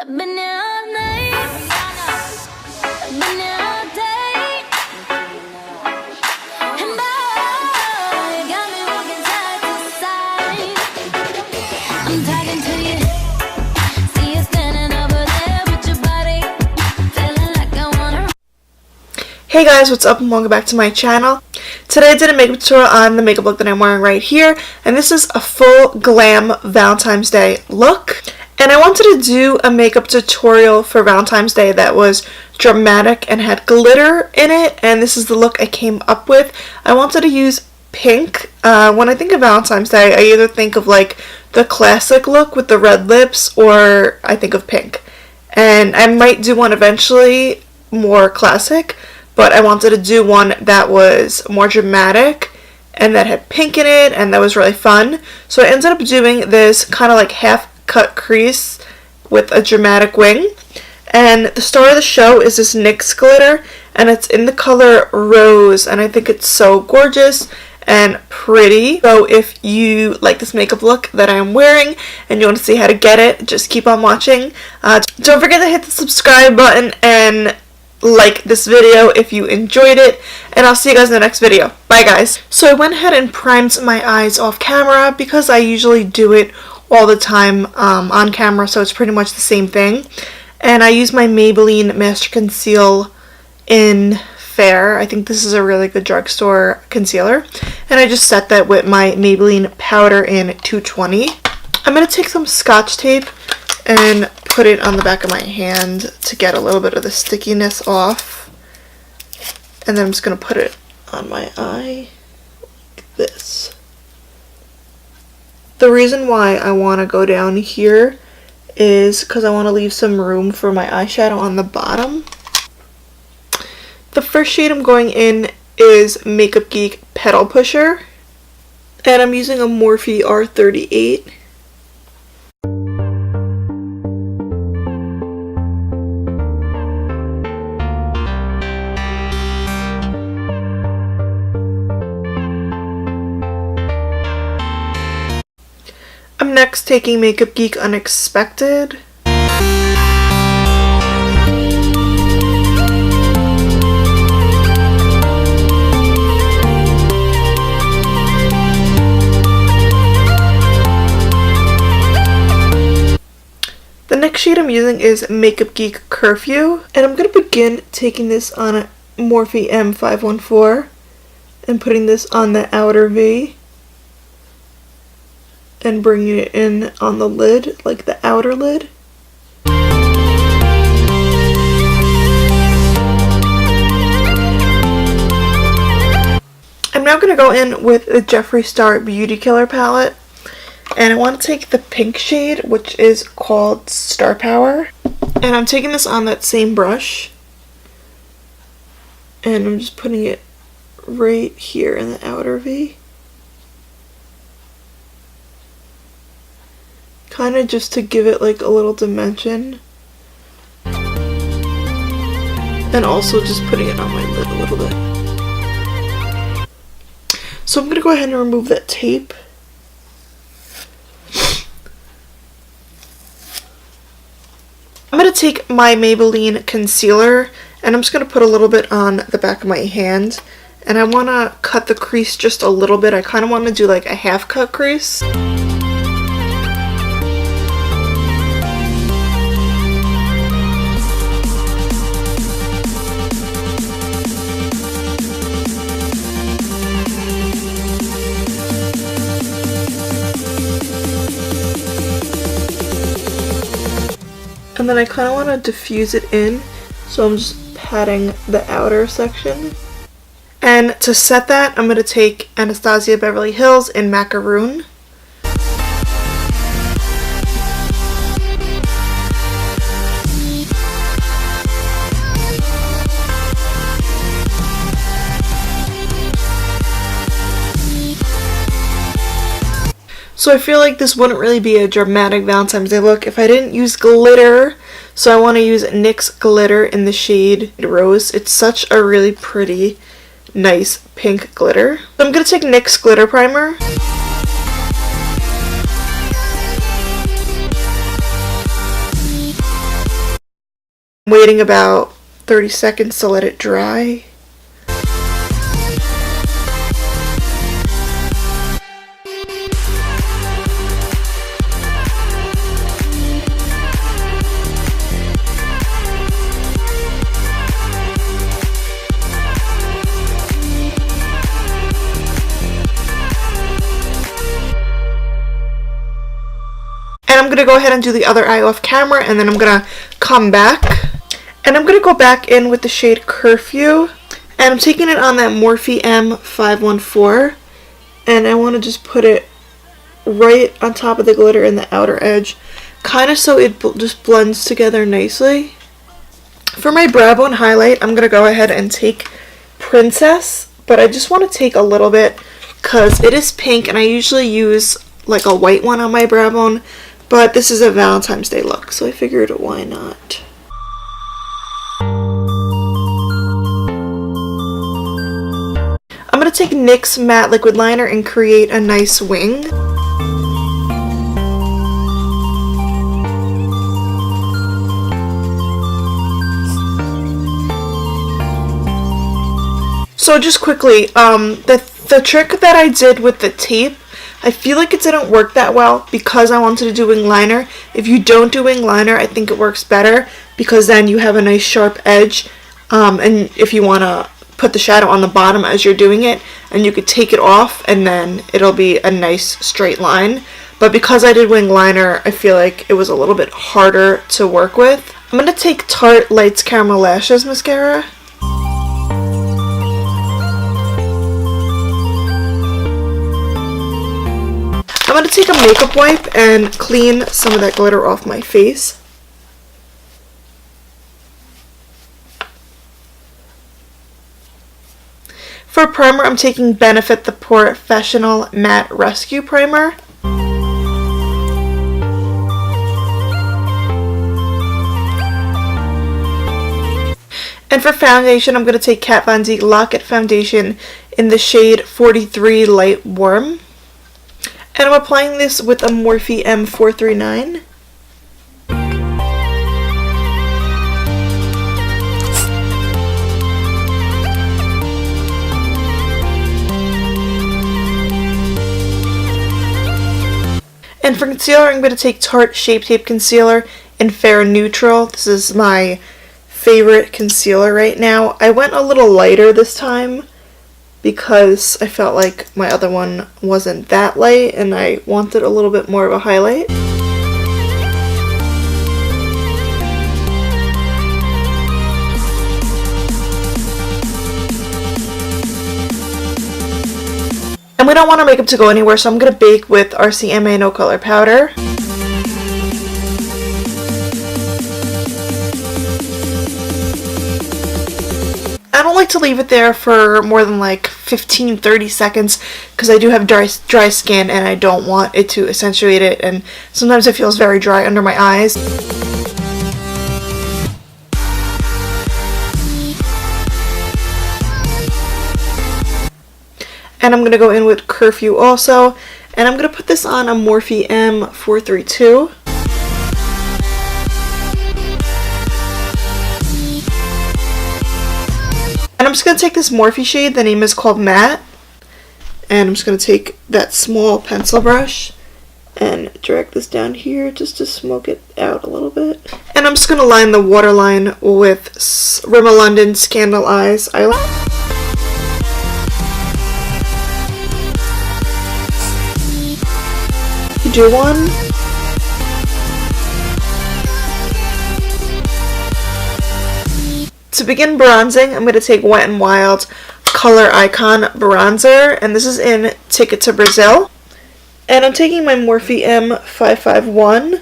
I've been here all night. I've been here all day. And boy, you got me walking side to side. I'm talking to you. See you standing over there with your body. Feeling like I wanna. Hey guys, what's up and welcome back to my channel. Today I did a makeup tutorial on the makeup look that I'm wearing right here, and this is a full glam Valentine's Day look. And I wanted to do a makeup tutorial for Valentine's Day that was dramatic and had glitter in it, and this is the look I came up with. I wanted to use pink. When I think of Valentine's Day, I either think of like the classic look with the red lips, or I think of pink. And I might do one eventually more classic, but I wanted to do one that was more dramatic and that had pink in it and that was really fun. So I ended up doing this kind of like half cut crease with a dramatic wing. And the star of the show is this NYX glitter, and it's in the color Rose, and I think it's so gorgeous and pretty. So if you like this makeup look that I'm wearing and you want to see how to get it, just keep on watching. Don't forget to hit the subscribe button and like this video if you enjoyed it, and I'll see you guys in the next video. Bye guys. So I went ahead and primed my eyes off camera because I usually do it all the time on camera, so it's pretty much the same thing. And I use my Maybelline Master Conceal in Fair. I think this is a really good drugstore concealer, and I just set that with my Maybelline powder in 220. I'm going to take some Scotch tape and put it on the back of my hand to get a little bit of the stickiness off, and then I'm just going to put it on my eye like this. The reason why I want to go down here is because I want to leave some room for my eyeshadow on the bottom. The first shade I'm going in is Makeup Geek Petal Pusher, and I'm using a Morphe R38. I'm next taking Makeup Geek Unexpected. The next shade I'm using is Makeup Geek Curfew, and I'm going to begin taking this on a Morphe M514 and putting this on the outer V and bringing it in on the lid, like the outer lid. I'm now going to go in with the Jeffree Star Beauty Killer palette, and I want to take the pink shade, which is called Star Power, and I'm taking this on that same brush, and I'm just putting it right here in the outer V. Kind of just to give it like a little dimension, and also just putting it on my lid a little bit. So I'm going to go ahead and remove that tape. I'm going to take my Maybelline concealer, and I'm just going to put a little bit on the back of my hand, and I want to cut the crease just a little bit. I kind of want to do like a half cut crease. And then I kind of want to diffuse it in, so I'm just patting the outer section. And to set that, I'm going to take Anastasia Beverly Hills in Macaroon. So I feel like this wouldn't really be a dramatic Valentine's Day look if I didn't use glitter. So I want to use NYX glitter in the shade Rose. It's such a really pretty, nice pink glitter. So I'm going to take NYX glitter primer. Waiting about 30 seconds to let it dry. And I'm going to go ahead and do the other eye off camera, and then I'm going to come back. And I'm going to go back in with the shade Curfew. And I'm taking it on that Morphe M514. And I want to just put it right on top of the glitter in the outer edge. Kind of so it just blends together nicely. For my brow bone highlight, I'm going to go ahead and take Princess. But I just want to take a little bit because it is pink. And I usually use like a white one on my brow bone. But this is a Valentine's Day look, so I figured why not. I'm going to take NYX Matte Liquid Liner and create a nice wing. So just quickly, the trick that I did with the tape, I feel like it didn't work that well because I wanted to do wing liner. If you don't do wing liner, I think it works better because then you have a nice sharp edge. And if you want to put the shadow on the bottom as you're doing it, and you could take it off and then it'll be a nice straight line. But because I did wing liner, I feel like it was a little bit harder to work with. I'm going to take Tarte Lights Caramel Lashes Mascara. I'm going to take a makeup wipe and clean some of that glitter off my face. For primer, I'm taking Benefit the Professional Matte Rescue Primer. And for foundation, I'm going to take Kat Von D Lock-It Foundation in the shade 43 Light Warm. And I'm applying this with a Morphe M439. And for concealer, I'm going to take Tarte Shape Tape Concealer in Fair Neutral. This is my favorite concealer right now. I went a little lighter this time because I felt like my other one wasn't that light and I wanted a little bit more of a highlight. And we don't want our makeup to go anywhere, so I'm going to bake with RCMA No Color Powder. I don't like to leave it there for more than like 15-30 seconds because I do have dry skin and I don't want it to accentuate it, and sometimes it feels very dry under my eyes. And I'm going to go in with Curfew also, and I'm going to put this on a Morphe M432. And I'm just going to take this Morphe shade, the name is called Matte, and I'm just going to take that small pencil brush and drag this down here just to smoke it out a little bit. And I'm just going to line the waterline with Rimmel London Scandal Eyes eyeliner. Do one. To begin bronzing, I'm going to take Wet n Wild Color Icon Bronzer, and this is in Ticket to Brazil. And I'm taking my Morphe M551.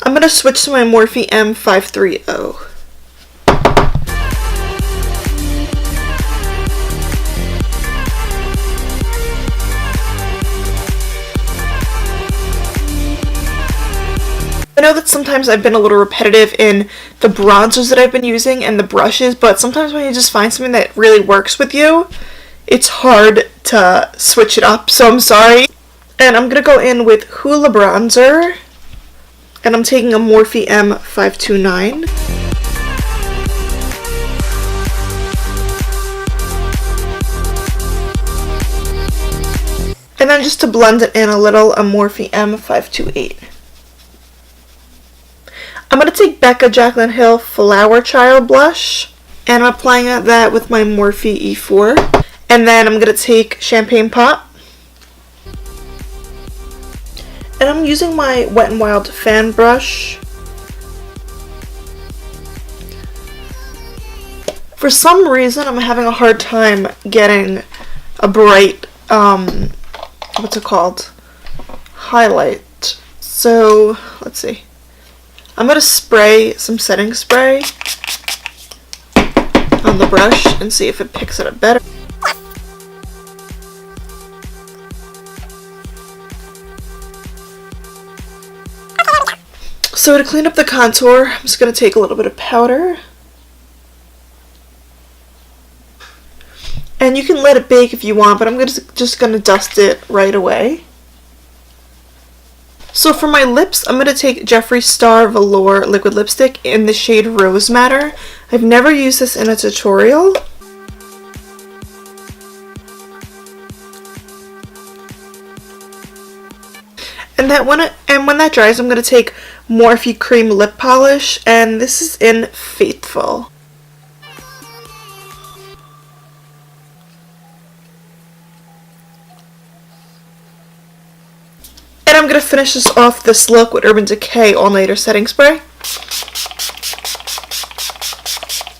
I'm going to switch to my Morphe M530. I know that sometimes I've been a little repetitive in the bronzers that I've been using and the brushes, but sometimes when you just find something that really works with you, it's hard to switch it up, so I'm sorry. And I'm going to go in with HOOLA bronzer, and I'm taking a Morphe M529. And then just to blend it in a little, a Morphe M528. I'm going to take BECCA JACLYN Hill Flower Child Blush, and I'm applying that with my Morphe E4. And then I'm going to take Champagne Pop, and I'm using my Wet n Wild fan brush. For some reason, I'm having a hard time getting a bright, what's it called? Highlight. So, let's see. I'm going to spray some setting spray on the brush and see if it picks it up better. So to clean up the contour, I'm just going to take a little bit of powder. And you can let it bake if you want, but I'm just going to dust it right away. So for my lips, I'm going to take JEFFREE Star Velour Liquid Lipstick in the shade Rose Madder. I've never used this in a tutorial. And when that dries, I'm going to take Morphe Cream Lip Polish, and this is in Faithful. And I'm going to finish this off this look with Urban Decay All Nighter Setting Spray.